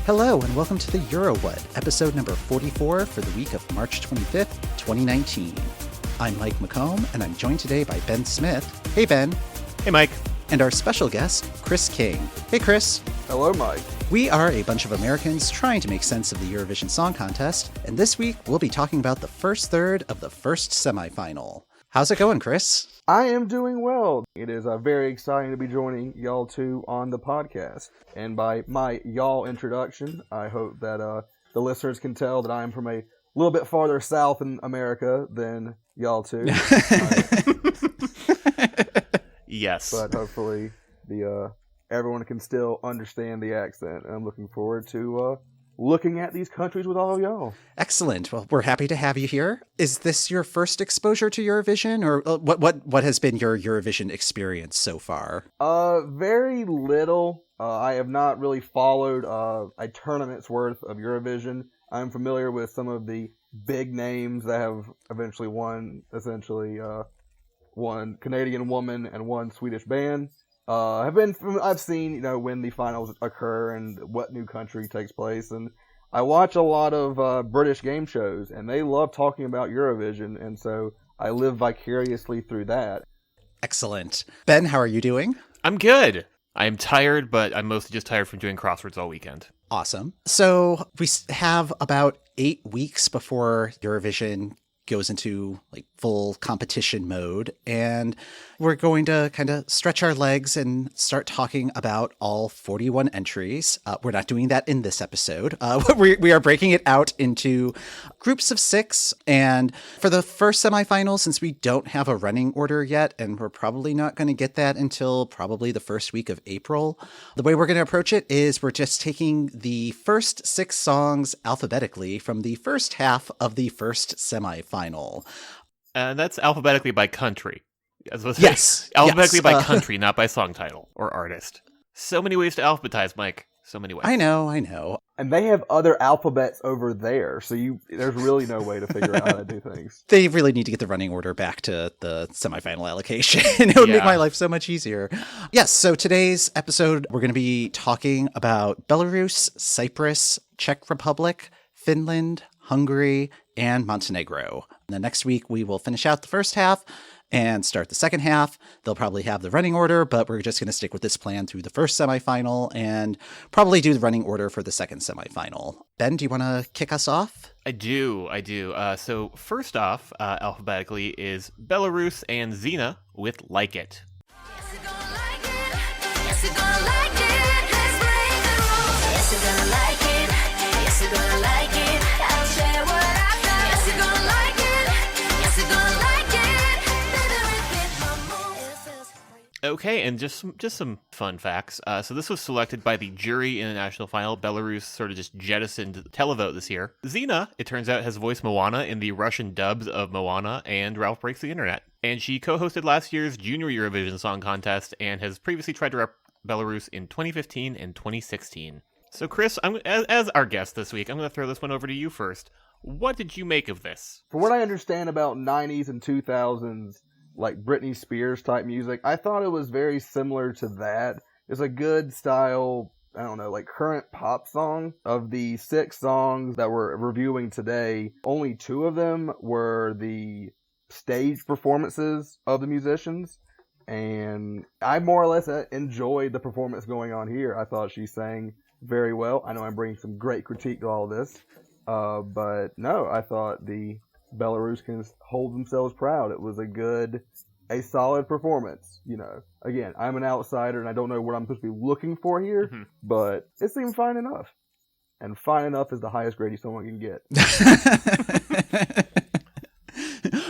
Hello and welcome to the EuroWhat, episode number 44 for the week of March 25th, 2019. I'm Mike McComb, and I'm joined today by Ben Smith. Hey, Ben. Hey, Mike. And our special guest, Chris King. Hey, Chris. Hello, Mike. We are a bunch of Americans trying to make sense of the Eurovision Song Contest, and this week we'll be talking about the first third of the first semifinal. How's it going, Chris? I am doing well. It is very exciting to be joining y'all two on the podcast. And by my y'all introduction, I hope that the listeners can tell that I am from a little bit farther south in America than y'all two. Yes. But hopefully everyone can still understand the accent. And I'm looking forward to looking at these countries with all of y'all. Excellent. Well, we're happy to have you here. Is this your first exposure to Eurovision, or what has been your Eurovision experience so far? Very little. I have not really followed a tournament's worth of Eurovision. I'm familiar with some of the big names that have eventually won, one Canadian woman and one Swedish band. I've seen, when the finals occur and what new country takes place, and I watch a lot of British game shows, and they love talking about Eurovision, and so I live vicariously through that. Excellent. Ben, how are you doing? I'm good. I'm tired, but I'm mostly just tired from doing crosswords all weekend. Awesome. So we have about 8 weeks before Eurovision goes into full competition mode, and we're going to kind of stretch our legs and start talking about all 41 entries. We're not doing that in this episode. We are breaking it out into groups of 6, and for the first semifinal, since we don't have a running order yet, and we're probably not going to get that until probably the first week of April, the way we're going to approach it is we're just taking the first 6 songs alphabetically from the first half of the first semifinal. And that's alphabetically by country. Yes. Alphabetically by country, not by song title or artist. So many ways to alphabetize, Mike. So many ways. I know. And they have other alphabets over there, so there's really no way to figure out how to do things. They really need to get the running order back to the semifinal allocation. It would make my life so much easier. Yes, so today's episode, we're going to be talking about Belarus, Cyprus, Czech Republic, Finland, Hungary, and Montenegro. And the next week, we will finish out the first half and start the second half. They'll probably have the running order, but we're just going to stick with this plan through the first semifinal and probably do the running order for the second semifinal. Ben, do you want to kick us off? I do. So first off, alphabetically is Belarus and Zena with Like It. Okay, and just some fun facts. So this was selected by the jury in the national final. Belarus sort of just jettisoned the televote this year. Zena, it turns out, has voiced Moana in the Russian dubs of Moana and Ralph Breaks the Internet. And she co-hosted last year's Junior Eurovision Song Contest and has previously tried to rep Belarus in 2015 and 2016. So Chris, as our guest this week, I'm going to throw this one over to you first. What did you make of this? From what I understand about 90s and 2000s, Britney Spears type music, I thought it was very similar to that. It's a good style, current pop song. Of the 6 songs that we're reviewing today, only 2 of them were the stage performances of the musicians. And I more or less enjoyed the performance going on here. I thought she sang very well. I know I'm bringing some great critique to all of this. But no, I thought the Belarus can hold themselves proud. It was a solid performance. Again, I'm an outsider and I don't know what I'm supposed to be looking for here, but it seemed fine enough. And fine enough is the highest grade someone can get.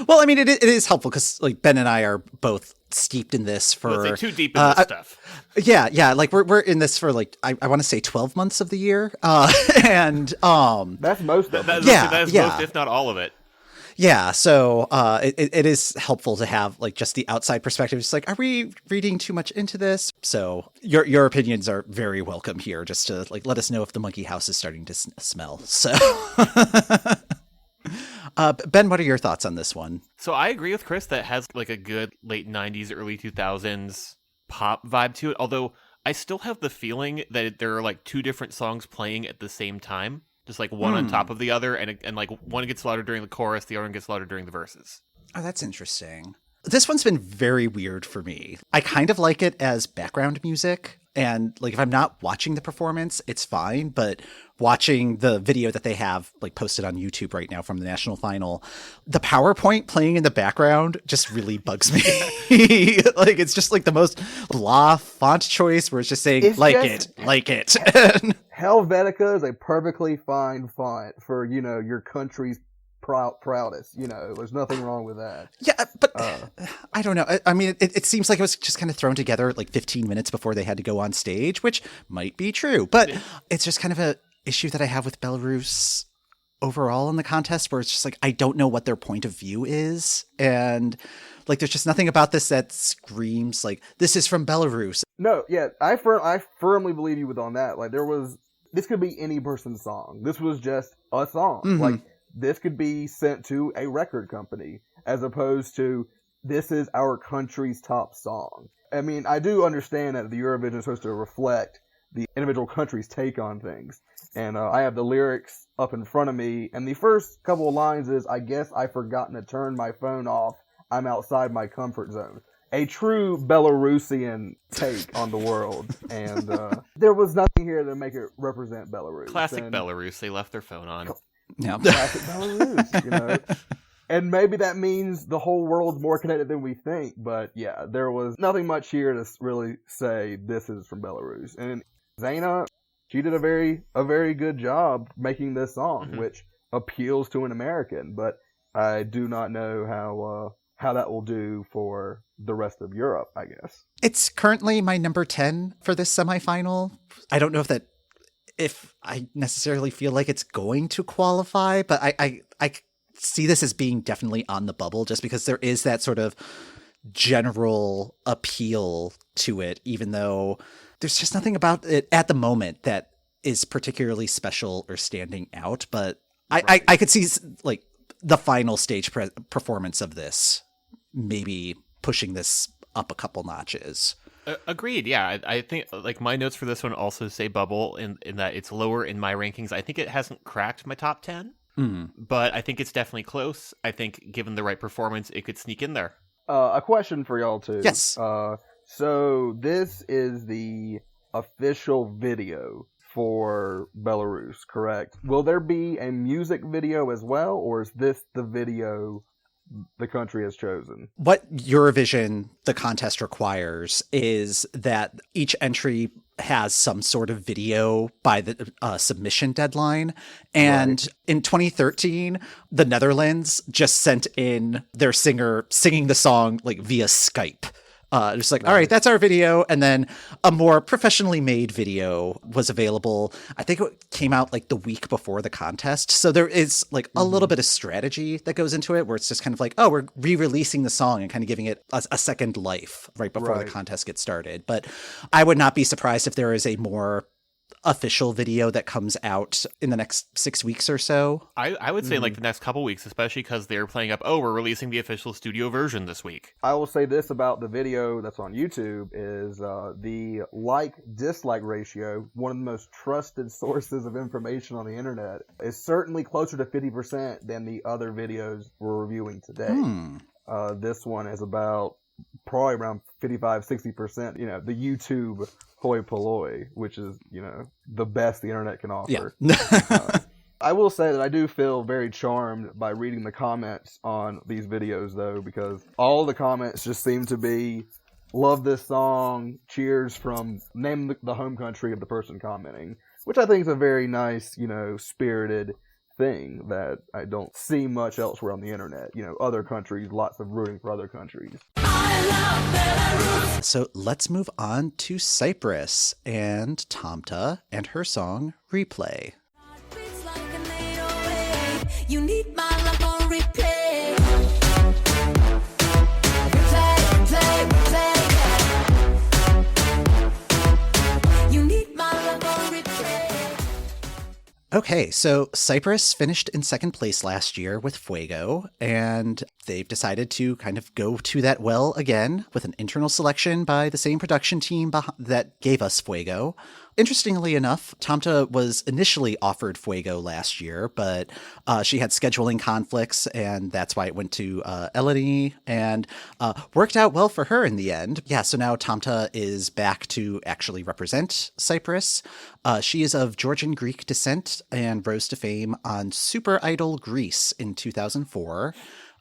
Well, I mean, it is helpful because Ben and I are both steeped in this for Let's say too deep in this stuff. Yeah. We're in this for I want to say 12 months of the year. And that's most of it. That's most, if not all of it. Yeah, so it is helpful to have just the outside perspective. It's are we reading too much into this? So your opinions are very welcome here. Just to let us know if the monkey house is starting to smell. So, Ben, what are your thoughts on this one? So I agree with Chris that it has a good late 90s, early 2000s pop vibe to it. Although I still have the feeling that there are like two different songs playing at the same time, just like one on top of the other, and like one gets louder during the chorus, the other one gets louder during the verses. Oh, that's interesting. This one's been very weird for me. I kind of like it as background music. And like if I'm not watching the performance, it's fine. But watching the video that they have like posted on YouTube right now from the national final, the PowerPoint playing in the background just really bugs me. Like it's just like the most blah font choice where it's just saying it's like it. Helvetica is a perfectly fine font for, your country's proudest. There's nothing wrong with that. Yeah, but I don't know. I mean, it seems like it was just kind of thrown together like 15 minutes before they had to go on stage, which might be true. But it's just kind of a issue that I have with Belarus overall in the contest, where it's just like I don't know what their point of view is, and like there's just nothing about this that screams like this is from Belarus. No, yeah, I firmly believe you on that. Like this could be any person's song. This was just a song. Mm-hmm. Like. This could be sent to a record company as opposed to this is our country's top song. I mean, I do understand that the Eurovision is supposed to reflect the individual country's take on things. And I have the lyrics up in front of me. And the first couple of lines is, I guess I've forgotten to turn my phone off. I'm outside my comfort zone. A true Belarusian take on the world. And there was nothing here to make it represent Belarus. Classic Belarus. They left their phone on. Yeah. Classic Belarus, And maybe that means the whole world's more connected than we think. But yeah, there was nothing much here to really say this is from Belarus. And Zena, she did a very good job making this song, which appeals to an American. But I do not know how that will do for the rest of Europe, I guess. It's currently my number 10 for this semifinal. I don't know if I necessarily feel like it's going to qualify, but I see this as being definitely on the bubble just because there is that sort of general appeal to it, even though there's just nothing about it at the moment that is particularly special or standing out. But I could see like the final stage performance of this maybe pushing this up a couple notches. Agreed. Yeah, I think like my notes for this one also say bubble in that it's lower in my rankings. I think it hasn't cracked my top 10, but I think it's definitely close. I think given the right performance, it could sneak in there. A question for y'all too. Yes. So this is the official video for Belarus, correct? Will there be a music video as well, or is this the video the country has chosen? What Eurovision, the contest, requires is that each entry has some sort of video by the submission deadline. And in 2013, the Netherlands just sent in their singer singing the song like via Skype. Just like, all right, that's our video. And then a more professionally made video was available. I think it came out like the week before the contest. So there is like a little bit of strategy that goes into it where it's just kind of like, oh, we're re-releasing the song and kind of giving it a second life right before the contest gets started. But I would not be surprised if there is a more official video that comes out in the next 6 weeks or so. I would say like the next couple weeks, especially because they're playing up, we're releasing the official studio version this week. I will say this about the video that's on YouTube is the like-dislike ratio, one of the most trusted sources of information on the internet, is certainly closer to 50% than the other videos we're reviewing today. This one is probably around 55-60%, the YouTube hoi polloi, which is, the best the internet can offer. Yeah. I will say that I do feel very charmed by reading the comments on these videos, though, because all the comments just seem to be, love this song, cheers from, name the home country of the person commenting, which I think is a very nice, spirited thing that I don't see much elsewhere on the internet. Other countries, lots of rooting for other countries. So let's move on to Cyprus and Tamta and her song Replay. You need my love on replay. Replay, replay. You need my love on replay. Okay, so Cyprus finished in second place last year with Fuego, and they've decided to kind of go to that well again with an internal selection by the same production team that gave us Fuego. Interestingly enough, Tamta was initially offered Fuego last year, but she had scheduling conflicts, and that's why it went to Eleni, and worked out well for her in the end. Yeah, so now Tamta is back to actually represent Cyprus. She is of Georgian Greek descent and rose to fame on Super Idol Greece in 2004.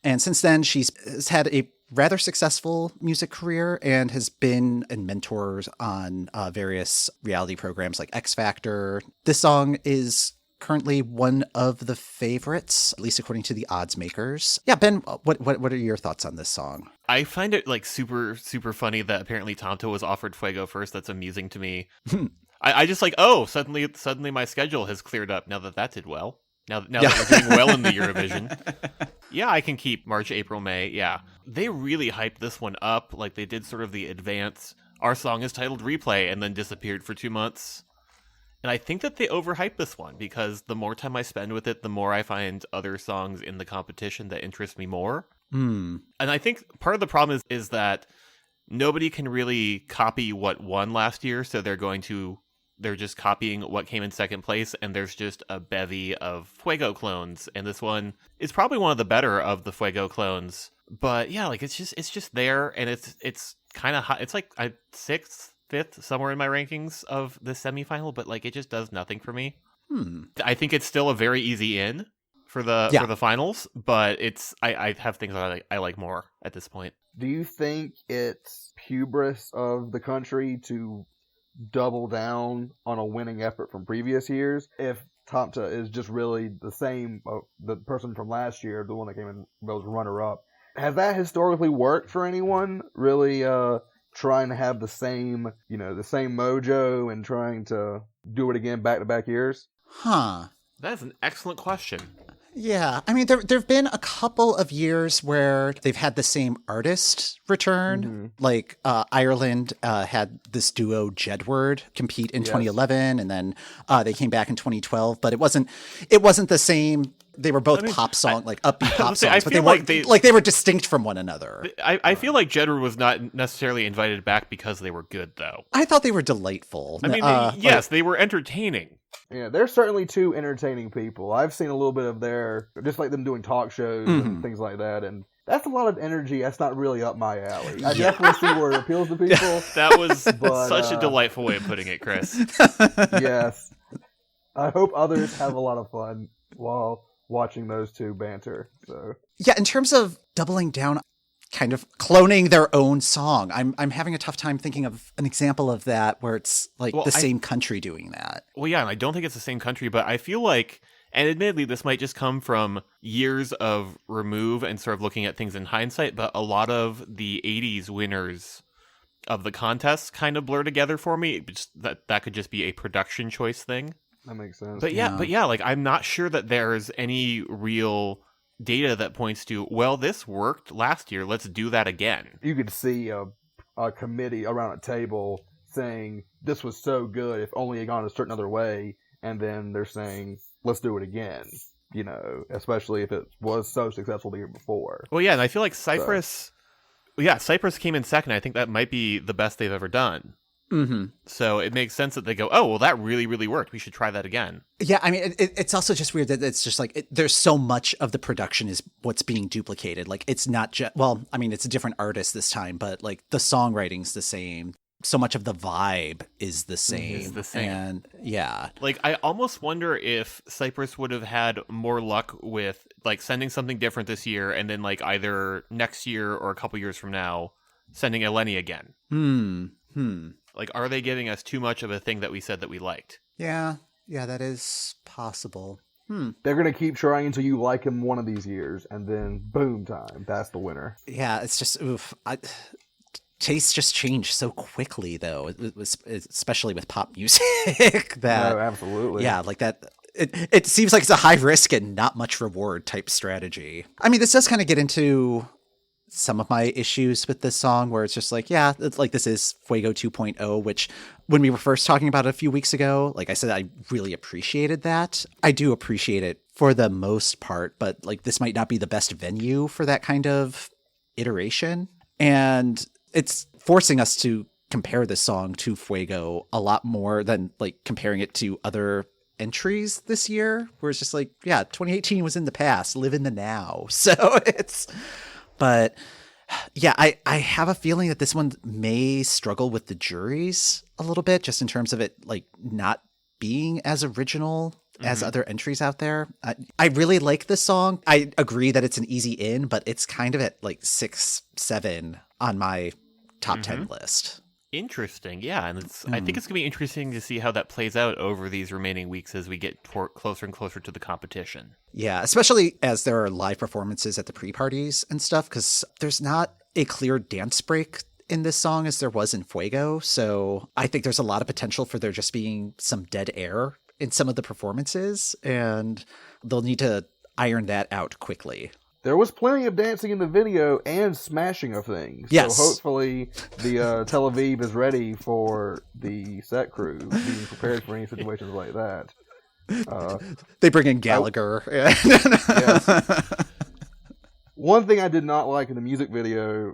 And since then, has had a rather successful music career and has been in mentors on various reality programs like X Factor. This song is currently one of the favorites, at least according to the odds makers. Yeah, Ben, what are your thoughts on this song? I find it like super, super funny that apparently Tamta was offered Fuego first. That's amusing to me. I just like, oh, suddenly my schedule has cleared up now that did well. Now that we're doing well in the Eurovision. Yeah, I can keep March, April, May. Yeah. They really hyped this one up. Like they did sort of the advance. Our song is titled Replay and then disappeared for 2 months. And I think that they overhyped this one because the more time I spend with it, the more I find other songs in the competition that interest me more. And I think part of the problem is that nobody can really copy what won last year. So they're just copying what came in second place, and there's just a bevy of Fuego clones, and this one is probably one of the better of the Fuego clones. But yeah, like it's just there, and it's kind of high. It's like a 6th, 5th, somewhere in my rankings of the semifinal, but like it just does nothing for me. I think it's still a very easy in for the finals, but I have things I like more at this point. Do you think it's hubris of the country to double down on a winning effort from previous years if Tamta is just really the same, the person from last year, the one that came in was runner-up? Has that historically worked for anyone? Really trying to have the same mojo and trying to do it again back-to-back years? Huh. That is an excellent question. Yeah, I mean, there've been a couple of years where they've had the same artist return. Like Ireland had this duo Jedward compete in 2011, and then they came back in 2012. But it wasn't the same. They were both pop song, like upbeat pop songs, but they were distinct from one another. I feel like Jedward was not necessarily invited back because they were good, though. I thought they were delightful. I mean, yes, they were entertaining. Yeah, they're certainly two entertaining people. I've seen a little bit of just like them doing talk shows and things like that, and that's a lot of energy. That's not really up my alley. I definitely see where it appeals to people. That was such a delightful way of putting it, Chris. Yes. I hope others have a lot of fun while watching those two banter. So yeah, in terms of doubling down, kind of cloning their own song, I'm having a tough time thinking of an example of that where it's like same country doing that. Well, yeah, and I don't think it's the same country, but I feel like, and admittedly, this might just come from years of remove and sort of looking at things in hindsight, but a lot of the 80s winners of the contest kind of blur together for me. That could just be a production choice thing. That makes sense. But yeah, like I'm not sure that there's any real data that points to, well, this worked last year, let's do that again. You could see a committee around a table saying, this was so good, if only it gone a certain other way, and then they're saying, let's do it again, especially if it was so successful the year before. Well, yeah, and I feel like Cyprus came in second. I think that might be the best they've ever done. So it makes sense that they go, oh, well, that really, really worked. We should try that again. Yeah, I mean, it's also just weird that it's just like there's so much of the production is what's being duplicated. Like it's not just, it's a different artist this time, but like the songwriting's the same. So much of the vibe is the same. It's the same. And yeah. Like I almost wonder if Cyprus would have had more luck with like sending something different this year and then like either next year or a couple years from now sending Eleni again. Like, are they giving us too much of a thing that we said that we liked? Yeah, that is possible. They're going to keep trying until you like him one of these years, and then boom time, that's the winner. Yeah, it's just, tastes just change so quickly, though, especially with pop music. No, absolutely. Yeah, like that. It seems like it's a high risk and not much reward type strategy. I mean, this does kind of get into some of my issues with this song, where it's just like, yeah, it's like this is Fuego 2.0, which when we were first talking about it a few weeks ago, like I said, I really appreciated that. I do appreciate it for the most part, but like this might not be the best venue for that kind of iteration. And it's forcing us to compare this song to Fuego a lot more than like comparing it to other entries this year, where it's just like, yeah, 2018 was in the past, live in the now. So but yeah, I have a feeling that this one may struggle with the juries a little bit, just in terms of it like not being as original as other entries out there. I really like this song. I agree that it's an easy in, but it's kind of at like 6, 7 on my top 10 list. Interesting. Yeah. And I think it's going to be interesting to see how that plays out over these remaining weeks as we get closer and closer to the competition. Yeah, especially as there are live performances at the pre-parties and stuff, because there's not a clear dance break in this song as there was in Fuego. So I think there's a lot of potential for there just being some dead air in some of the performances, and they'll need to iron that out quickly. There was plenty of dancing in the video and smashing of things. Yes. So hopefully the Tel Aviv is ready for the set crew, being prepared for any situations like that. They bring in Gallagher. Yes. One thing I did not like in the music video,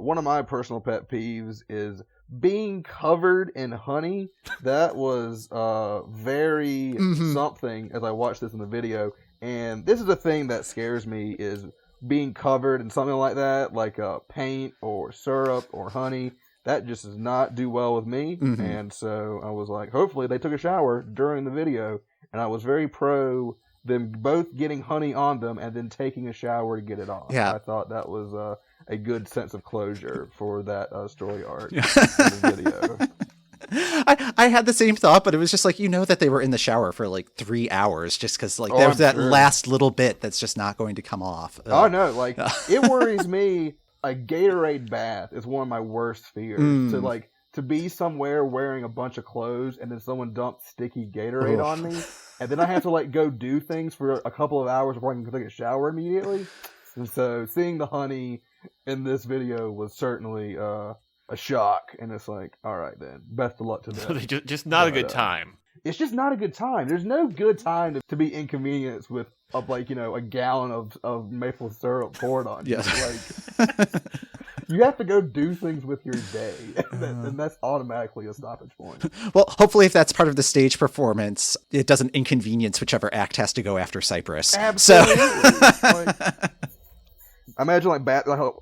one of my personal pet peeves is being covered in honey. That was very something as I watched this in the video. And this is the thing that scares me, is being covered in something like that, like paint or syrup or honey. That just does not do well with me. And so I was like, hopefully they took a shower during the video. And I was very pro them both getting honey on them and then taking a shower to get it off. Yeah. I thought that was a good sense of closure for that story arc in the video. I had the same thought, but it was just like, that they were in the shower for like 3 hours just because like there's that last little bit that's just not going to come off. Oh no, like it worries me. A Gatorade bath is one of my worst fears. To be somewhere wearing a bunch of clothes and then someone dumps sticky Gatorade on me, and then I have to like go do things for a couple of hours before I can take a shower immediately. And so seeing the honey in this video was certainly a shock, and it's like, all right then, best of luck to them. just not a good time. It's just not a good time. There's no good time to be inconvenienced with a gallon of maple syrup poured on you. Like, you have to go do things with your day, and that's automatically a stoppage point. Well, hopefully if that's part of the stage performance, it doesn't inconvenience whichever act has to go after Cyprus. Absolutely. I imagine like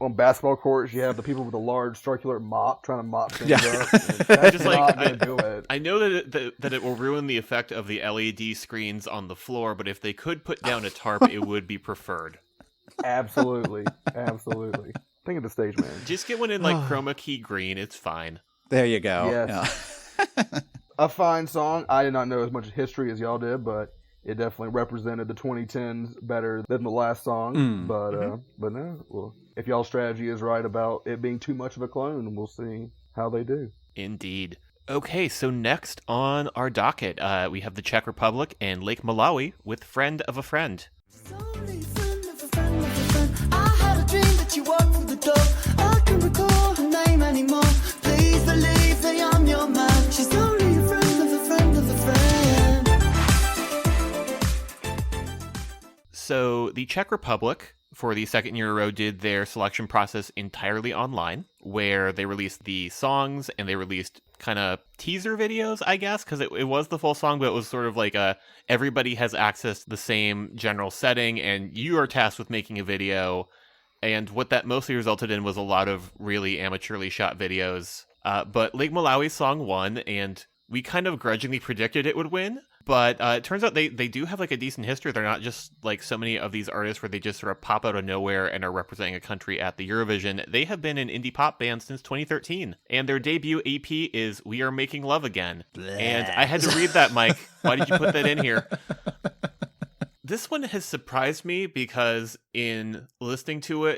on basketball courts, you have the people with a large circular mop trying to mop things up. That's just not like going to do it. I know that it will ruin the effect of the LED screens on the floor, but if they could put down a tarp, it would be preferred. Absolutely. Think of the stage man. Just get one in like chroma key green. It's fine. There you go. Yes. Yeah. A fine song. I did not know as much history as y'all did, but it definitely represented the 2010s better than the last song. But no, well, if y'all's strategy is right about it being too much of a clone, we'll see how they do. Indeed. Okay, so next on our docket, we have the Czech Republic and Lake Malawi with Friend of a Friend. Slowly, friend of a friend of a friend. I had a dream that you walked through the door. I can't recall her name anymore. Please believe that I'm your man. She's only a friend of a friend of a friend. So the Czech Republic, for the second year in a row, did their selection process entirely online, where they released the songs and they released kind of teaser videos, I guess, because it was the full song, but it was sort of like everybody has access to the same general setting, and you are tasked with making a video. And what that mostly resulted in was a lot of really amateurly shot videos. But Lake Malawi's song won, and we kind of grudgingly predicted it would win. But it turns out they do have like a decent history. They're not just like so many of these artists where they just sort of pop out of nowhere and are representing a country at the Eurovision. They have been an indie pop band since 2013. And their debut EP is We Are Making Love Again. Bleh. And I had to read that, Mike. Why did you put that in here? This one has surprised me because in listening to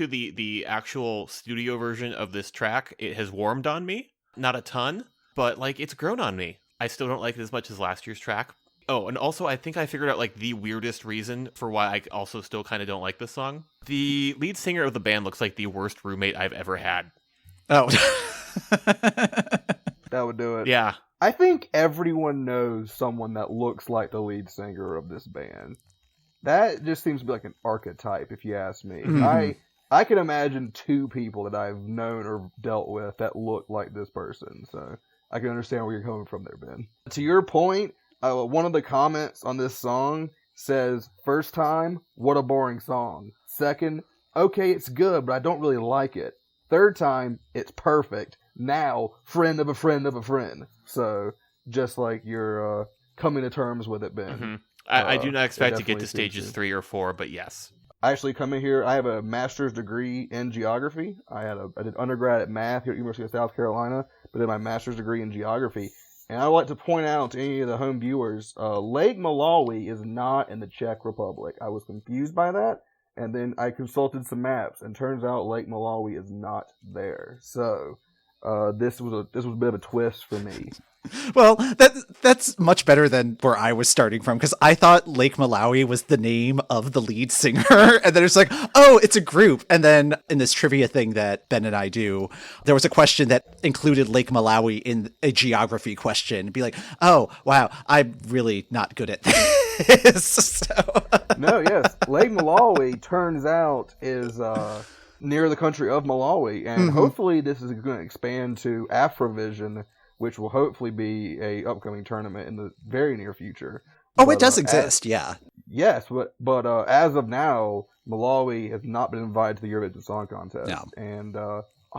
the actual studio version of this track, it has warmed on me. Not a ton, but like it's grown on me. I still don't like it as much as last year's track, Oh, and also I think I figured out like the weirdest reason for why I also still kind of don't like this song. The lead singer of the band looks like the worst roommate I've ever had. Oh. That would do it. Yeah. I think everyone knows someone that looks like the lead singer of this band. That just seems to be like an archetype, if you ask me. Mhm. I can imagine two people that I've known or dealt with that look like this person, so I can understand where you're coming from there, Ben. To your point, one of the comments on this song says, first time, what a boring song. Second, okay, it's good, but I don't really like it. Third time, it's perfect. Now, friend of a friend of a friend. So, just like you're coming to terms with it, Ben. Mm-hmm. I do not expect to get to definitely stages seems 3 or 4, but yes. I actually come in here, I have a master's degree in geography. I did undergrad at math here at University of South Carolina, but did my master's degree in geography. And I would like to point out to any of the home viewers, Lake Malawi is not in the Czech Republic. I was confused by that, and then I consulted some maps, and turns out Lake Malawi is not there. So, this was a bit of a twist for me. Well, that's much better than where I was starting from, because I thought Lake Malawi was the name of the lead singer, and then it's like, oh, it's a group. And then in this trivia thing that Ben and I do, there was a question that included Lake Malawi in a geography question. Be like, oh, wow, I'm really not good at this. So. No, yes, Lake Malawi turns out is near the country of Malawi, and hopefully this is going to expand to Afrovision, which will hopefully be a upcoming tournament in the very near future. Oh, it does exist, yeah. Yes, but as of now, Malawi has not been invited to the Eurovision Song Contest. No. And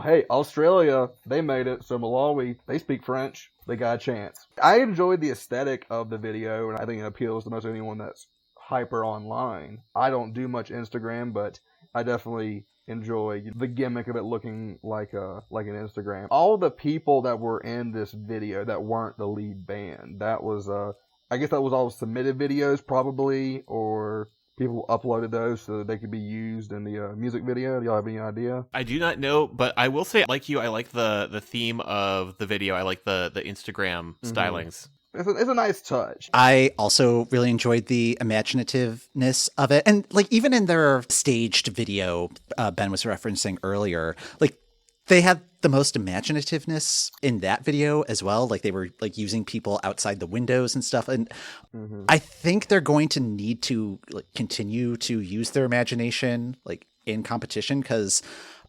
hey, Australia, they made it, so Malawi, they speak French, they got a chance. I enjoyed the aesthetic of the video, and I think it appeals to most anyone that's hyper online. I don't do much Instagram, but I definitely enjoy the gimmick of it looking like an Instagram. All the people that were in this video that weren't the lead band, that was I guess that was all submitted videos probably, or people uploaded those so that they could be used in the music video. Do y'all have any idea? I do not know, but I will say, like you, I like the theme of the video. I like the Instagram stylings. It's a nice touch. I also really enjoyed the imaginativeness of it. And like even in their staged video, Ben was referencing earlier, like they had the most imaginativeness in that video as well. Like they were like using people outside the windows and stuff. And I think they're going to need to like continue to use their imagination like in competition, because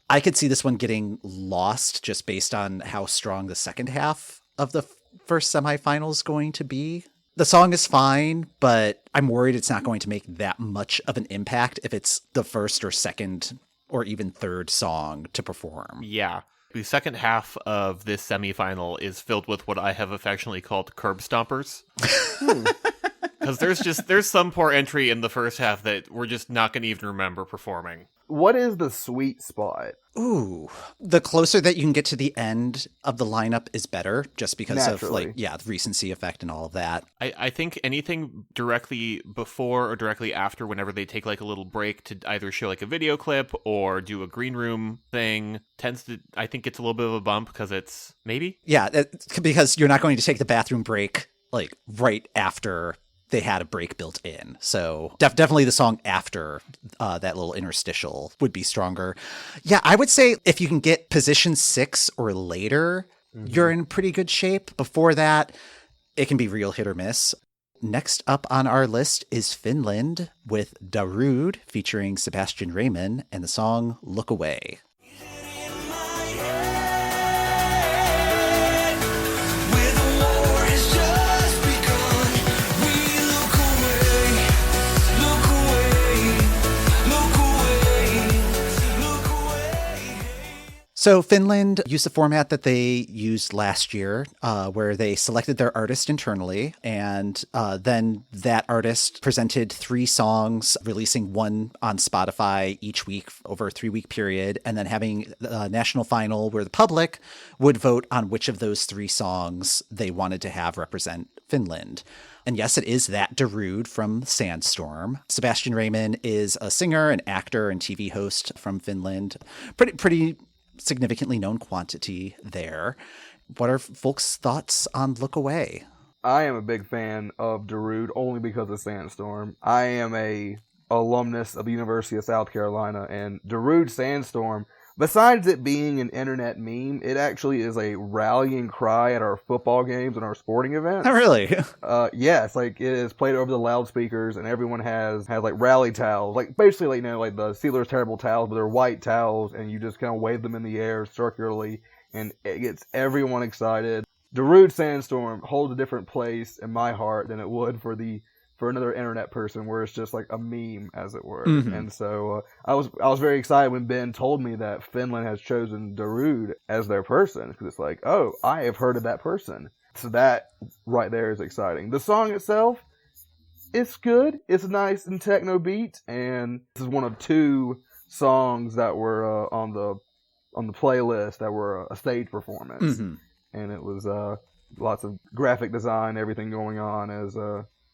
I could see this one getting lost just based on how strong the second half of the first semifinal is going to be. The song is fine, but I'm worried it's not going to make that much of an impact if it's the first or second or even third song to perform. Yeah. The second half of this semifinal is filled with what I have affectionately called curb stompers. Because there's some poor entry in the first half that we're just not going to even remember performing. What is the sweet spot? Ooh, the closer that you can get to the end of the lineup is better, just because Naturally. of the recency effect and all of that. I think anything directly before or directly after, whenever they take like a little break to either show like a video clip or do a green room thing, tends to, I think, gets a little bit of a bump because it's maybe. Yeah, because you're not going to take the bathroom break like right after they had a break built in. So definitely the song after that little interstitial would be stronger. Yeah, I would say if you can get position 6 or later, you're in pretty good shape. Before that, it can be real hit or miss. Next up on our list is Finland with Darude featuring Sebastian Rejman and the song Look Away. So Finland used the format that they used last year, where they selected their artist internally, and then that artist presented 3 songs, releasing one on Spotify each week over a 3-week period, and then having a national final where the public would vote on which of those 3 songs they wanted to have represent Finland. And yes, it is that Darude from Sandstorm. Sebastian Rejman is a singer, an actor, and TV host from Finland. Pretty significantly known quantity there. What are folks' thoughts on Look Away? I am a big fan of Darude only because of Sandstorm. I am a alumnus of the University of South Carolina, and Darude Sandstorm, besides it being an internet meme, it actually is a rallying cry at our football games and our sporting events. Oh, really? Yes, like it is played over the loudspeakers, and everyone has like rally towels, like basically like, you know, like the Steelers terrible towels, but they're white towels, and you just kind of wave them in the air circularly, and it gets everyone excited. Darude Sandstorm holds a different place in my heart than it would for another internet person, where it's just like a meme, as it were. Mm-hmm. And so I was very excited when Ben told me that Finland has chosen Darude as their person, because it's like, oh, I have heard of that person. So that right there is exciting. The song itself, it's good. It's nice and techno beat, and this is one of 2 songs that were on the playlist that were a stage performance. Mm-hmm. And it was lots of graphic design, everything going on as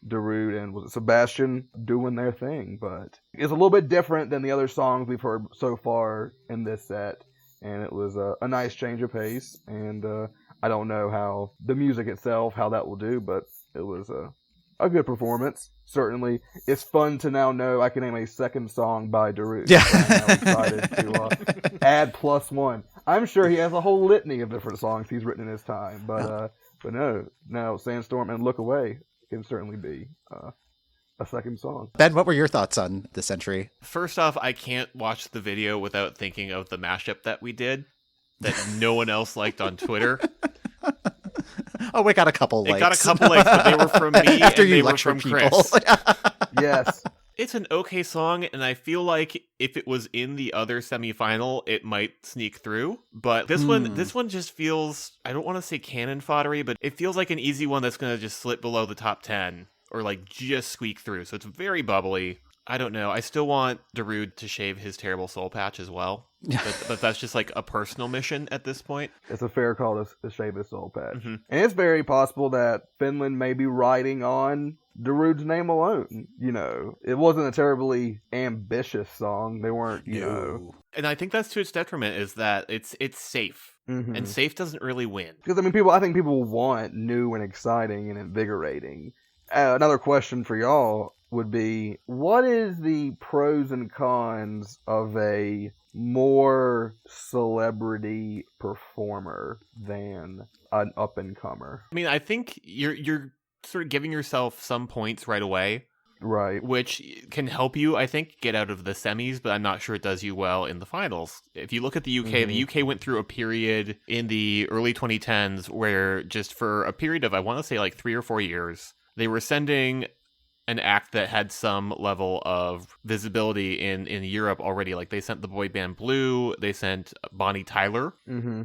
Darude and was it Sebastian doing their thing. But it's a little bit different than the other songs we've heard so far in this set, and it was a nice change of pace. And I don't know how the music itself, how that will do, but it was a good performance. Certainly, it's fun to now know I can name a second song by Darude. Yeah. So I'm now excited to add +1. I'm sure he has a whole litany of different songs he's written in his time, but no, Sandstorm and Look Away can certainly be a second song. Ben, what were your thoughts on this entry? First off, I can't watch the video without thinking of the mashup that we did that no one else liked on Twitter. Oh, we got a couple likes. It got a couple likes, but they were from me After and you they were lecture from people. Chris. Yes. It's an okay song, and I feel like if it was in the other semifinal, it might sneak through. But this one just feels, I don't want to say cannon foddery, but it feels like an easy one that's going to just slip below the top 10 or like just squeak through. So it's very bubbly. I don't know. I still want Darude to shave his terrible soul patch as well. But that's just like a personal mission at this point. It's a fair call to shave his soul patch. Mm-hmm. And it's very possible that Finland may be riding on Darude's name alone. You know, it wasn't a terribly ambitious song. They weren't, you know. And I think that's to its detriment, is that it's safe. Mm-hmm. And safe doesn't really win. Because, I mean, I think people want new and exciting and invigorating. Another question for y'all would be, what is the pros and cons of a more celebrity performer than an up-and-comer? I mean, I think you're sort of giving yourself some points right away. Right. Which can help you, I think, get out of the semis, but I'm not sure it does you well in the finals. If you look at the UK, the UK went through a period in the early 2010s where just for a period of, I want to say like 3 or 4 years, they were sending an act that had some level of visibility in Europe already. Like they sent the boy band Blue, they sent Bonnie Tyler,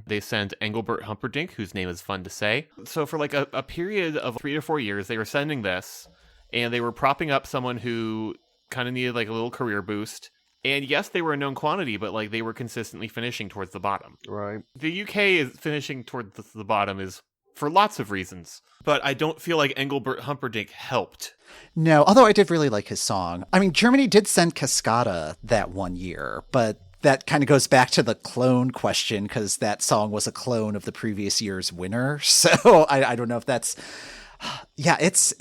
they sent Engelbert Humperdinck, whose name is fun to say. So for like a period of 3 to 4 years, they were sending this, and they were propping up someone who kind of needed like a little career boost. And yes, they were a known quantity, but like they were consistently finishing towards the bottom. Right. The UK is finishing towards the bottom is for lots of reasons, but I don't feel like Engelbert Humperdinck helped. No, although I did really like his song. I mean, Germany did send Cascada that one year, but that kind of goes back to the clone question, because that song was a clone of the previous year's winner. So I don't know if that's... Yeah, it's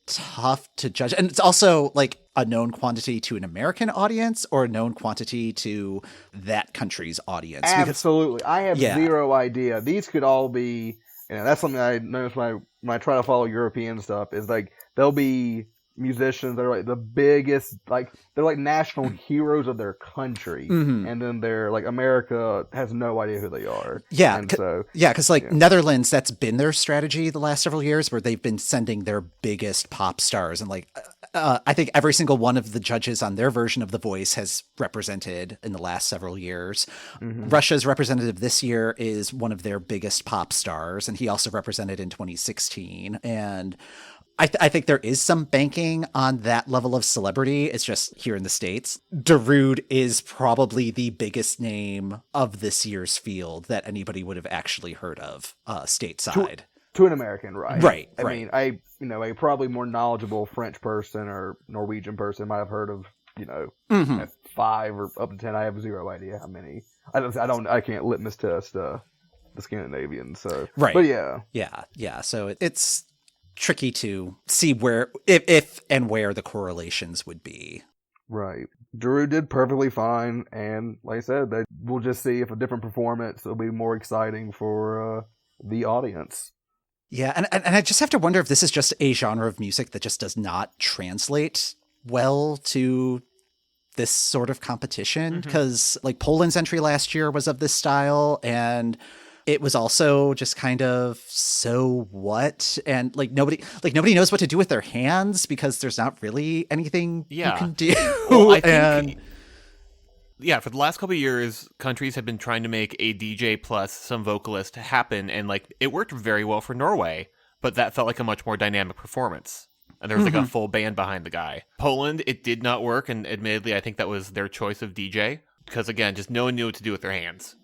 tough to judge. And it's also like a known quantity to an American audience or a known quantity to that country's audience. Absolutely. I have zero idea. These could all be... You know, that's something I notice when I try to follow European stuff, is like there'll be musicians that are like the biggest, like they're like national heroes of their country, and then they're like America has no idea who they are. Yeah, and so because Netherlands, that's been their strategy the last several years, where they've been sending their biggest pop stars, and like I think every single one of the judges on their version of The Voice has represented in the last several years. Russia's representative this year is one of their biggest pop stars, and he also represented in 2016. And I think there is some banking on that level of celebrity. It's just here in the States, Darude is probably the biggest name of this year's field that anybody would have actually heard of stateside. To an American, right? Right. I mean, a probably more knowledgeable French person or Norwegian person might have heard of, at 5 or up to 10. I have zero idea how many. I can't litmus test the Scandinavians. So right. But yeah. Yeah. So it's tricky to see where, if and where the correlations would be. Right. Darude did perfectly fine, and like I said, we'll just see if a different performance will be more exciting for the audience. Yeah, and I just have to wonder if this is just a genre of music that just does not translate well to this sort of competition, because like Poland's entry last year was of this style, and it was also just kind of so what, and like nobody knows what to do with their hands because there's not really anything you can do. Well, I think, for the last couple of years, countries have been trying to make a DJ plus some vocalist happen, and like it worked very well for Norway, but that felt like a much more dynamic performance. And there was like a full band behind the guy. Poland, it did not work, and admittedly, I think that was their choice of DJ because again, just no one knew what to do with their hands.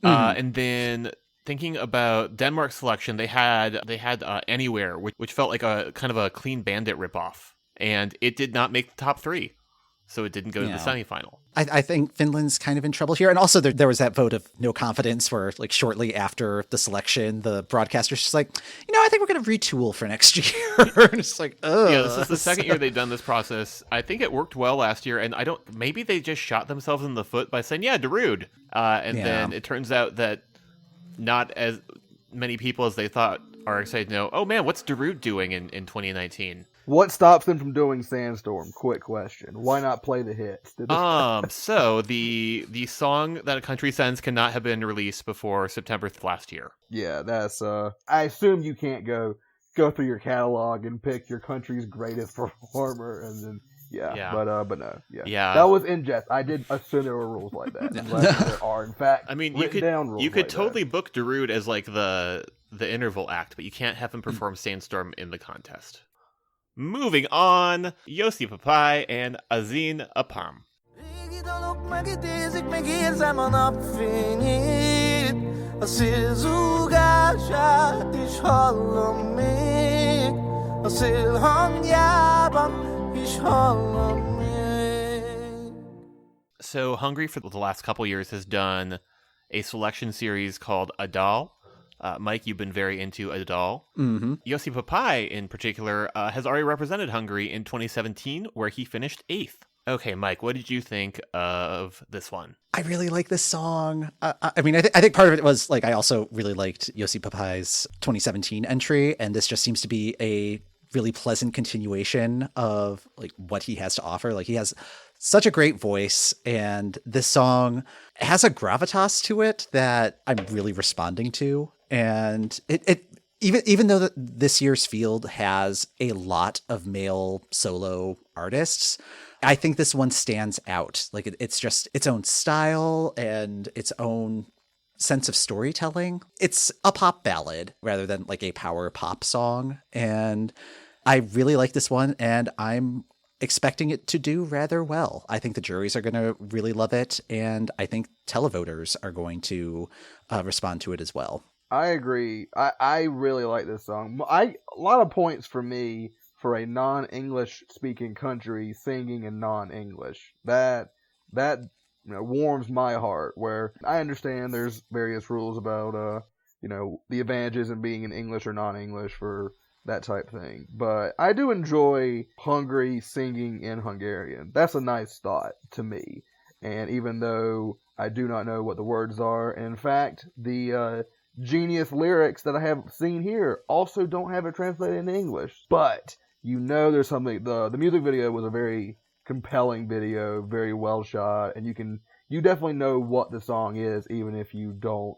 And then thinking about Denmark's selection, they had Anywhere, which felt like a kind of a Clean Bandit ripoff, and it did not make the top 3, so it didn't go to the semifinal. I think Finland's kind of in trouble here, and also there was that vote of no confidence where, like, shortly after the selection, the broadcaster's just like, I think we're going to retool for next year. And it's like, ugh. Yeah, this is the second year they've done this process. I think it worked well last year, and maybe they just shot themselves in the foot by saying, Darude. Then it turns out that not as many people as they thought are excited to know, oh man, what's Darude doing in 2019? What stops them from doing Sandstorm? Quick question. Why not play the hits? So the song that a country sends cannot have been released before September last year. Yeah, that's I assume you can't go through your catalog and pick your country's greatest performer and then but no. Yeah. That was in jest. I did assume there were rules like that. There are, in fact. I mean, you could totally book Darude as like the interval act, but you can't have him perform Sandstorm in the contest. Moving on, Joci, Pápai, and Azin, Apám. So Hungary for the last couple years has done a selection series called Adal. Mike, you've been very into Adal. Joci Pápai, in particular, has already represented Hungary in 2017, where he finished 8th. Okay, Mike, what did you think of this one? I really like this song. I mean, I think part of it was, like, I also really liked Joci Pápai's 2017 entry, and this just seems to be a really pleasant continuation of, like, what he has to offer. Like, he has such a great voice, and this song has a gravitas to it that I'm really responding to. And it even though this year's field has a lot of male solo artists, I think this one stands out. Like it's just its own style and its own sense of storytelling. It's a pop ballad rather than like a power pop song. And I really like this one, and I'm expecting it to do rather well. I think the juries are going to really love it, and I think televoters are going to respond to it as well. I agree. I really like this song. A lot of points for me for a non-English speaking country singing in non-English. That warms my heart. Where I understand there's various rules about the advantages in being in English or non-English for that type thing. But I do enjoy Hungary singing in Hungarian. That's a nice thought to me. And even though I do not know what the words are, in fact, the genius lyrics that I have seen here also don't have it translated into English. But there's something. The music video was a very compelling video, very well shot, and you definitely know what the song is, even if you don't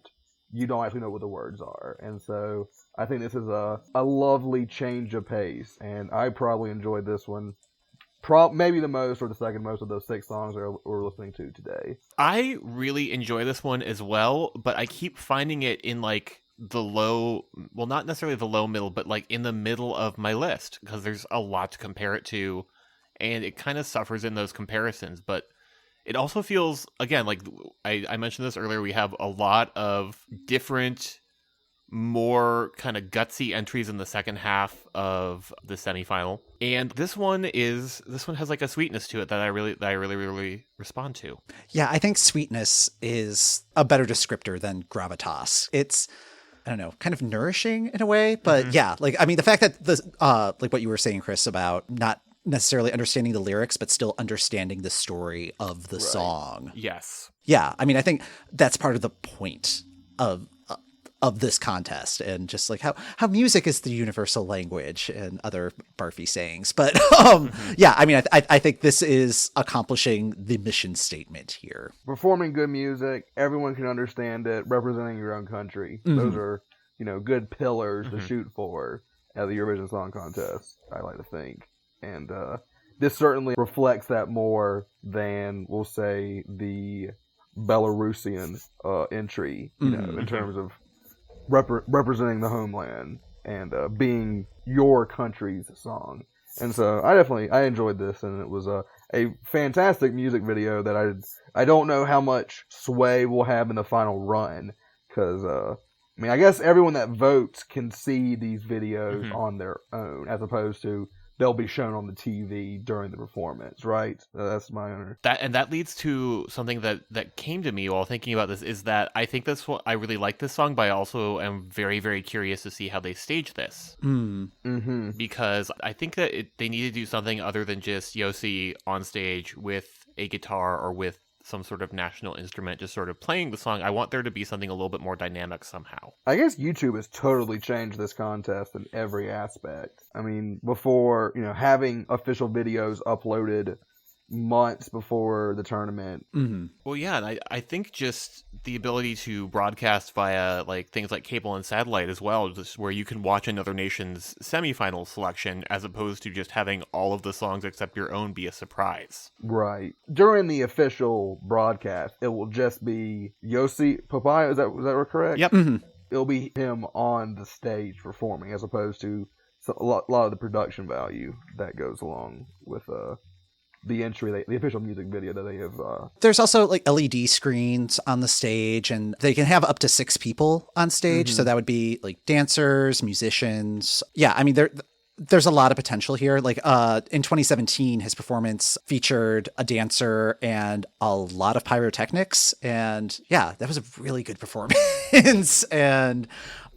actually know what the words are. And so I think this is a lovely change of pace, and I probably enjoyed this one maybe the most or the second most of those 6 songs we're listening to today. I really enjoy this one as well, but I keep finding it in like the low, well, not necessarily the low middle, but like in the middle of my list because there's a lot to compare it to, and it kind of suffers in those comparisons. But it also feels, again, like I mentioned this earlier, we have a lot of different, more kind of gutsy entries in the second half of the semifinal, and this one has like a sweetness to it that I really respond to. Yeah, I think sweetness is a better descriptor than gravitas. It's I don't know, kind of nourishing in a way. But yeah, like, I mean, the fact that the, like what you were saying, Chris, about not necessarily understanding the lyrics, but still understanding the story of the song. Yes. Yeah. I mean, I think that's part of the point of this contest, and just like how music is the universal language and other barfy sayings. But yeah, I mean, I think this is accomplishing the mission statement here. Performing good music, everyone can understand it, representing your own country. Those are, good pillars to shoot for at the Eurovision Song Contest, I like to think. And this certainly reflects that more than, we'll say, the Belarusian entry, in terms of representing the homeland and being your country's song. And so I enjoyed this, and it was a fantastic music video that I don't know how much sway we'll have in the final run, because I guess everyone that votes can see these videos on their own, as opposed to they'll be shown on the TV during the performance, right? That's my honor. That leads to something that came to me while thinking about this, is that I think that's what I really like this song, but I also am very, very curious to see how they stage this. Because I think that they need to do something other than just Joci on stage with a guitar or with some sort of national instrument just sort of playing the song. I want there to be something a little bit more dynamic somehow. I guess YouTube has totally changed this contest in every aspect. I mean, before, having official videos uploaded months before the tournament. Well, yeah, and I think just the ability to broadcast via like things like cable and satellite as well, just where you can watch another nation's semifinal selection as opposed to just having all of the songs except your own be a surprise. Right. During the official broadcast, it will just be Joci, Pápai, is that correct? Yep. It'll be him on the stage performing, as opposed to a lot of the production value that goes along with the entry, the official music video that they have. There's also like LED screens on the stage, and they can have up to 6 people on stage. So that would be like dancers, musicians. Yeah, I mean, there's a lot of potential here. Like in 2017, his performance featured a dancer and a lot of pyrotechnics. And yeah, that was a really good performance. And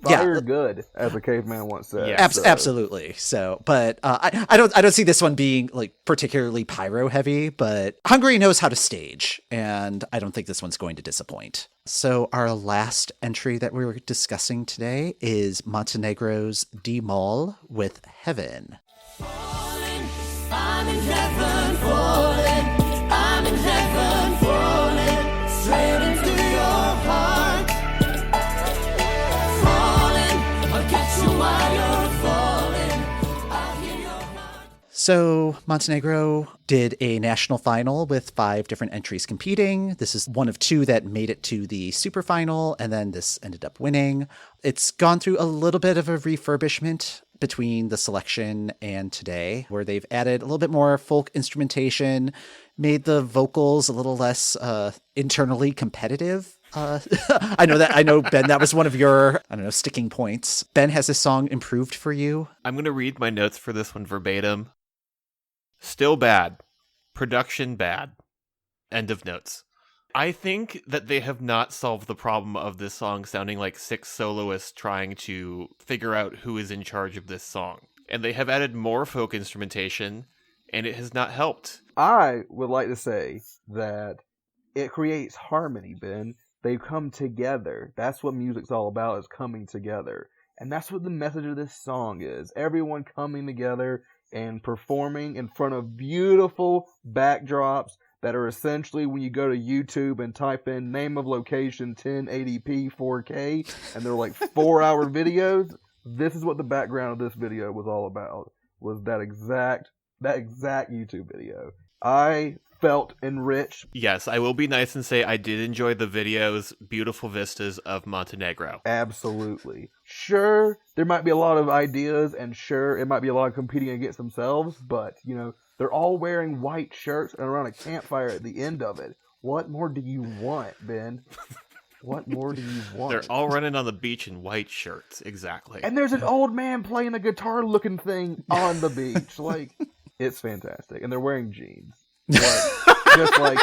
Fire good, as a caveman once said. Yeah. Absolutely. So, but I don't see this one being like particularly pyro heavy, but Hungary knows how to stage, and I don't think this one's going to disappoint. So our last entry that we were discussing today is Montenegro's D-Moll with Heaven. Falling, I'm in heaven, falling, I'm in heaven, falling, straight into your heart. So Montenegro did a national final with 5 different entries competing. This is one of 2 that made it to the super final, and then this ended up winning. It's gone through a little bit of a refurbishment between the selection and today, where they've added a little bit more folk instrumentation, made the vocals a little less internally competitive. I know, Ben, that was one of your, sticking points. Ben, has this song improved for you? I'm going to read my notes for this one verbatim. Still bad. Production bad. End of notes. I think that they have not solved the problem of this song sounding like 6 soloists trying to figure out who is in charge of this song. And they have added more folk instrumentation, and it has not helped. I would like to say that it creates harmony, Ben. They come together. That's what music's all about, is coming together. And that's what the message of this song is. Everyone coming together and performing in front of beautiful backdrops that are essentially, when you go to YouTube and type in name of location 1080p 4K, and they're like 4-hour videos, this is what the background of this video was all about, was that exact YouTube video. I felt enriched. Yes, I will be nice and say I did enjoy the video's beautiful vistas of Montenegro. Absolutely. Sure, there might be a lot of ideas, and sure, it might be a lot of competing against themselves, but, they're all wearing white shirts and around a campfire at the end of it. What more do you want, Ben? What more do you want? They're all running on the beach in white shirts, exactly. And there's an old man playing a guitar-looking thing on the beach. Like, it's fantastic. And they're wearing jeans. Just like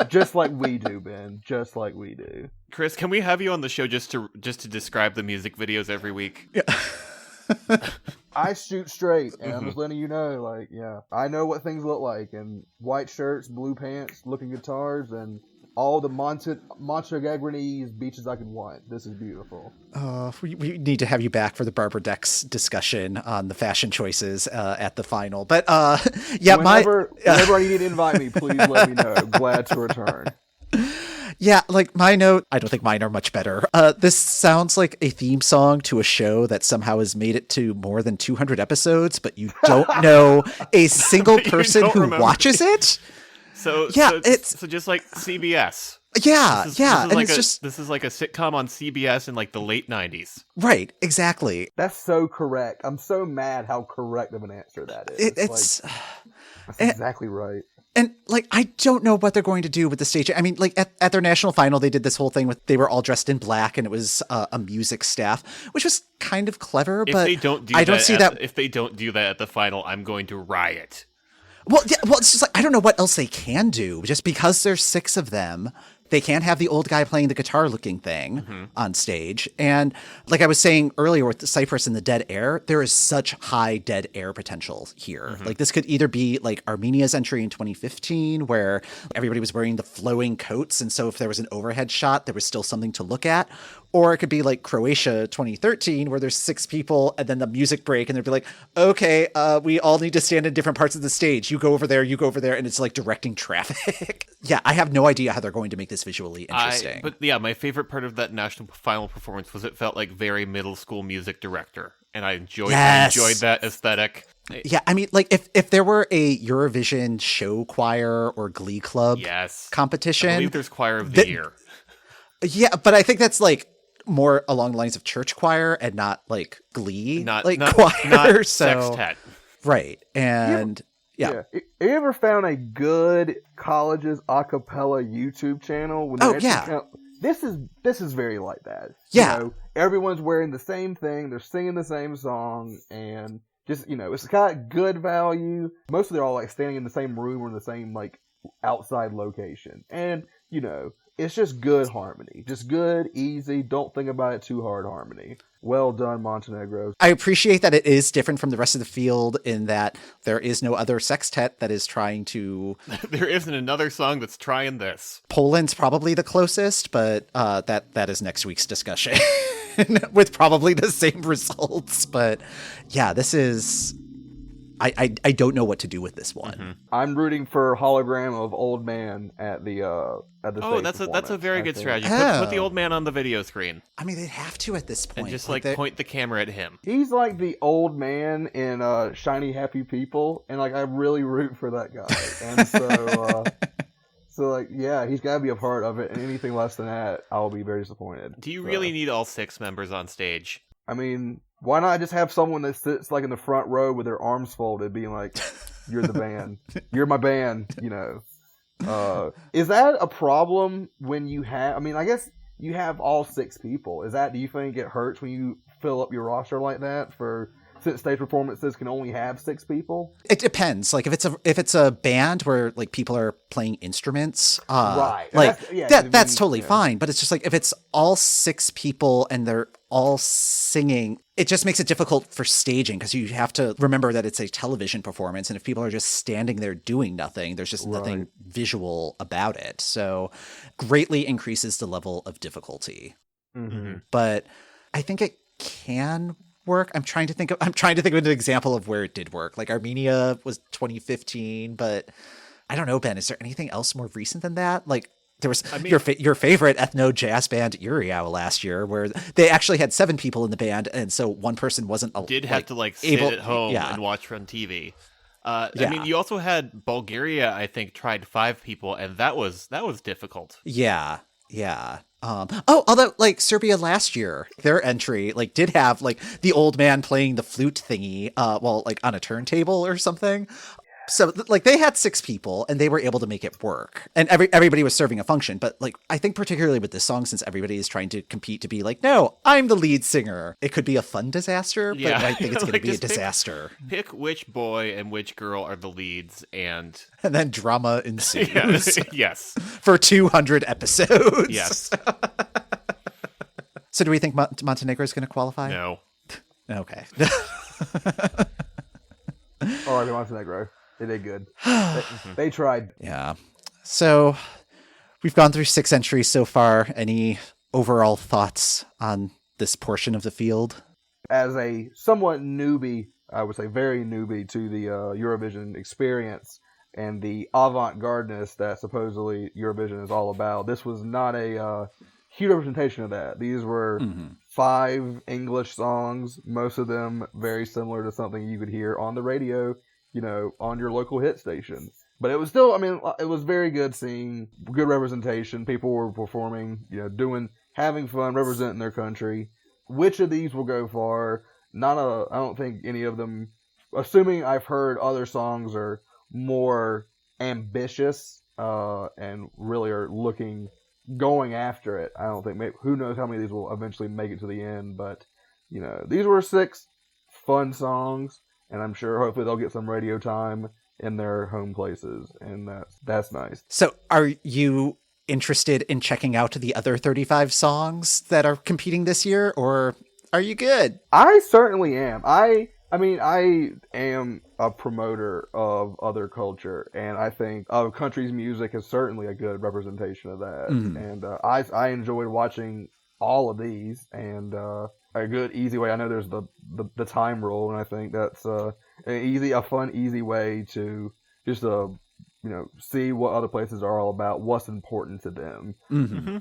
Just like we do, Ben. Just like we do. Chris, can we have you on the show just to describe the music videos every week? Yeah. I shoot straight, and I'm just letting you know, like, yeah, I know what things look like, and white shirts, blue pants, looking guitars, and all the Montenegrinese beaches I could want. This is beautiful. We need to have you back for the Barbara Dex discussion on the fashion choices at the final. But yeah, whenever I need to invite me, please let me know. Glad to return. Yeah, like my note, I don't think mine are much better. This sounds like a theme song to a show that somehow has made it to more than 200 episodes, but you don't know a single person who watches it. So yeah, it's just like CBS. Yeah, this is like a sitcom on CBS in like the late 90s. Right, exactly. That's so correct. I'm so mad how correct of an answer that is. It's that's exactly right. And, like, I don't know what they're going to do with the stage. I mean, like, at their national final, they did this whole thing with they were all dressed in black, and it was a music staff, which was kind of clever, but if they don't do that at the final, I'm going to riot. Well, yeah, it's just like, I don't know what else they can do. Just because there's 6 of them, they can't have the old guy playing the guitar-looking thing on stage. And like I was saying earlier with the Cyprus and the dead air, there is such high dead air potential here. Like this could either be like Armenia's entry in 2015, where everybody was wearing the flowing coats, and so if there was an overhead shot, there was still something to look at. Or it could be like Croatia 2013, where there's 6 people and then the music break and they'd be like, okay, we all need to stand in different parts of the stage. You go over there, and it's like directing traffic. Yeah, I have no idea how they're going to make this visually interesting. But yeah, my favorite part of that national final performance was it felt like very middle school music director. And I enjoyed that aesthetic. Yeah, I mean, like if there were a Eurovision show choir or Glee Club competition. I believe there's choir of the year. Yeah, but I think that's like more along the lines of church choir and not like Glee, not choir. Not so, sextet. Right. And yeah. Have you ever found a good college's a cappella YouTube channel? This is very like that. Yeah. You know, everyone's wearing the same thing. They're singing the same song, and just, you know, it's got good value. Mostly they're all like standing in the same room or in the same like outside location. And, you know, it's just good harmony. Just good, easy, don't think about it too hard harmony. Well done, Montenegro. I appreciate that it is different from the rest of the field in that there is no other sextet that is trying to... There isn't another song that's trying this. Poland's probably the closest, but that is next week's discussion with probably the same results. But yeah, this is... I don't know what to do with this one. I'm rooting for hologram of old man at the that's a very good strategy. Put the old man on the video screen. I mean, they'd have to at this point. And just point the camera at him. He's like the old man in Shiny Happy People, and like I really root for that guy. And so like yeah, he's got to be a part of it. And anything less than that, I'll be very disappointed. Do you really need all 6 members on stage? I mean, why not just have someone that sits like in the front row with their arms folded, being like, "You're the band, you're my band," you know? Is that a problem when you have? I mean, I guess you have all 6 people. Do you think it hurts when you fill up your roster like that since stage performances can only have 6 people? It depends. Like if it's a band where like people are playing instruments, right? Like that's totally fine. But it's just like if it's all 6 people and they're all singing, it just makes it difficult for staging because you have to remember that it's a television performance, and if people are just standing there doing nothing, there's just nothing visual about it. So greatly increases the level of difficulty. But I think it can work. I'm trying to think of an example of where it did work. Like Armenia was 2015, but I don't know, Ben, is there anything else more recent than that? Like there was your favorite ethno jazz band Uriau last year, where they actually had 7 people in the band, and so one person wasn't have to sit at home and watch on TV. I mean, you also had Bulgaria, I think, tried 5 people, and that was difficult. Yeah. Although like Serbia last year, their entry like did have like the old man playing the flute thingy, like on a turntable or something. So like they had 6 people and they were able to make it work, and everybody was serving a function. But like, I think particularly with this song, since everybody is trying to compete to be like, no, I'm the lead singer, it could be a fun disaster, but I think it's going to be a disaster. Pick which boy and which girl are the leads, and then drama ensues. Yes. For 200 episodes. Yes. So do we think Montenegro is going to qualify? No. Okay. All right, Montenegro. They did good. They tried. Yeah. So we've gone through 6 entries so far. Any overall thoughts on this portion of the field? As a somewhat newbie, I would say very newbie to the Eurovision experience and the avant-gardeness that supposedly Eurovision is all about, this was not a huge representation of that. These were 5 English songs, most of them very similar to something you could hear on the radio, on your local hit station. But it was still, it was very good seeing good representation. People were performing, having fun, representing their country. Which of these will go far? I don't think any of them, assuming I've heard other songs are more ambitious, and really are going after it. I don't think, who knows how many of these will eventually make it to the end, but, these were 6 fun songs. And I'm sure hopefully they'll get some radio time in their home places. And that's nice. So are you interested in checking out the other 35 songs that are competing this year, or are you good? I certainly am. I am a promoter of other culture, and I think country's music is certainly a good representation of that. And I enjoyed watching all of these, and a good, easy way. I know there's the time rule, and I think that's a fun, easy way to just see what other places are all about, what's important to them.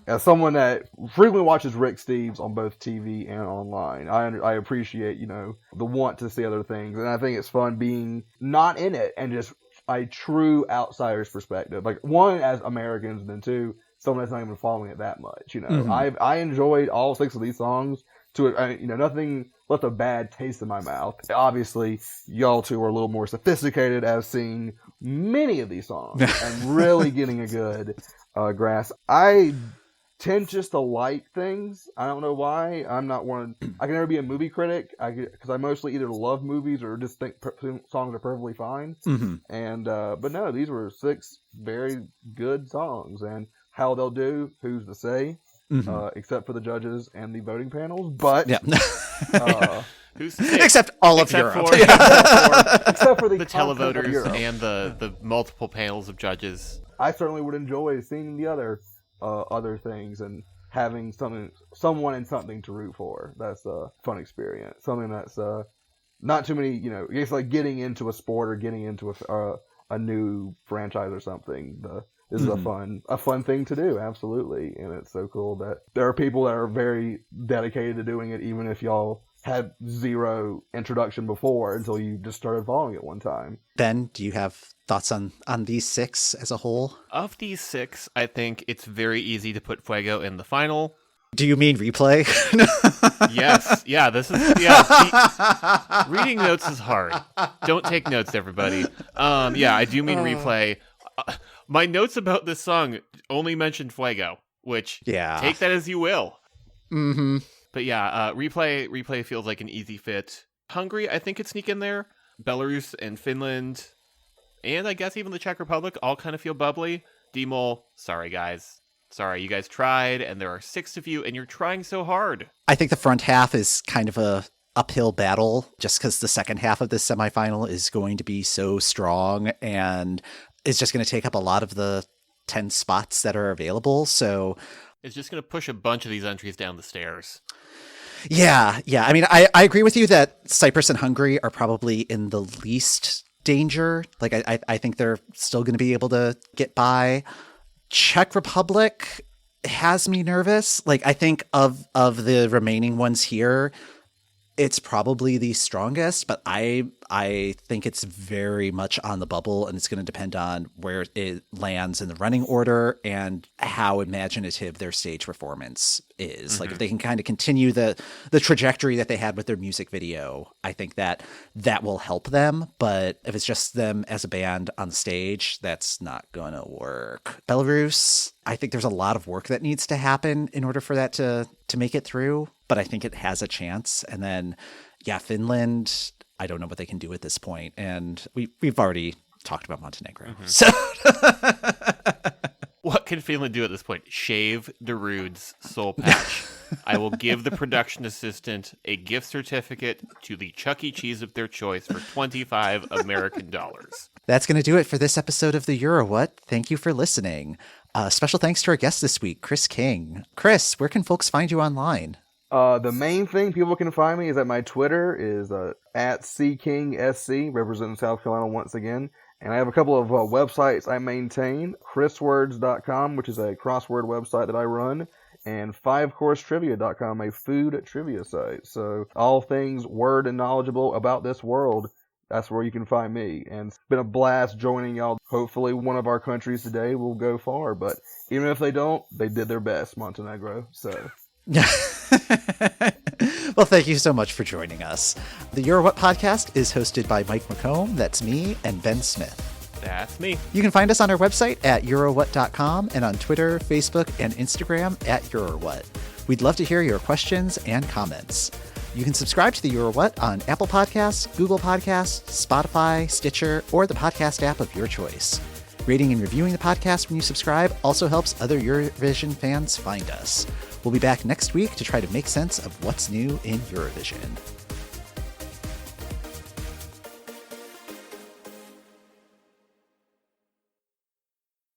As someone that frequently watches Rick Steves on both TV and online, I appreciate the want to see other things, and I think it's fun being not in it and just a true outsider's perspective. Like, 1, as Americans, and then 2, someone that's not even following it that much. I enjoyed all 6 of these songs. Nothing left a bad taste in my mouth. Obviously, y'all two are a little more sophisticated as seeing many of these songs and really getting a good grasp. I tend just to like things. I don't know why. I'm not one. I can never be a movie critic because I mostly either love movies or just think songs are perfectly fine. And but no, these were 6 very good songs, and how they'll do, who's to say? Except for the judges and the voting panels, but except all of Europe, except for the televoters and the multiple panels of judges. I certainly would enjoy seeing the other things and having someone and something to root for. That's a fun experience. Something that's not too many. It's like getting into a sport or getting into a new franchise or something. This is a fun thing to do, absolutely. And it's so cool that there are people that are very dedicated to doing it, even if y'all had 0 introduction before until you just started following it one time. Ben, do you have thoughts on these 6 as a whole? Of these 6, I think it's very easy to put Fuego in the final. Do you mean replay? Yes. Yeah, this is... reading notes is hard. Don't take notes, everybody. I do mean replay. My notes about this song only mentioned Fuego, which take that as you will. But replay feels like an easy fit. Hungary, I think could sneak in there. Belarus and Finland, and I guess even the Czech Republic all kind of feel bubbly. D-Mol, sorry guys. Sorry, you guys tried, and there are 6 of you, and you're trying so hard. I think the front half is kind of a uphill battle, just because the second half of this semifinal is going to be so strong, and it's just going to take up a lot of the 10 spots that are available. So it's just going to push a bunch of these entries down the stairs. Yeah. I mean, I agree with you that Cyprus and Hungary are probably in the least danger. Like, I think they're still going to be able to get by. Czech Republic has me nervous. Like, I think of the remaining ones here, It's probably the strongest, but I think it's very much on the bubble, and it's going to depend on where it lands in the running order and how imaginative their stage performance is. Like if they can kind of continue the trajectory that they had with their music video, I think that will help them. But if it's just them as a band on stage, that's not going to work. Belarus, I think there's a lot of work that needs to happen in order for that to make it through, but I think it has a chance. And then, yeah, Finland, I don't know what they can do at this point. And we've already talked about Montenegro. So what can Finland do at this point? Shave Darude's soul patch. I will give the production assistant a gift certificate to the Chuck E. Cheese of their choice for $25 American dollars. That's going to do it for this episode of the Euro What. Thank you for listening. Special thanks to our guest this week, Chris King. Chris, where can folks find you online? The main thing people can find me is that my Twitter is at CKingSC, representing South Carolina once again. And I have a couple of websites I maintain, chriswords.com, which is a crossword website that I run, and 5coursetrivia.com, a food trivia site. So all things word and knowledgeable about this world, that's where you can find me. And it's been a blast joining y'all. Hopefully one of our countries today will go far, but even if they don't, they did their best, Montenegro. So... Well, thank you so much for joining us. The Euro What podcast is hosted by Mike McComb, that's me, and Ben Smith. That's me. You can find us on our website at eurowhat.com and on Twitter, Facebook, and Instagram at EuroWhat. We'd love to hear your questions and comments. You can subscribe to the Euro What on Apple Podcasts, Google Podcasts, Spotify, Stitcher, or the podcast app of your choice. Rating and reviewing the podcast when you subscribe also helps other Eurovision fans find us. We'll be back next week to try to make sense of what's new in Eurovision.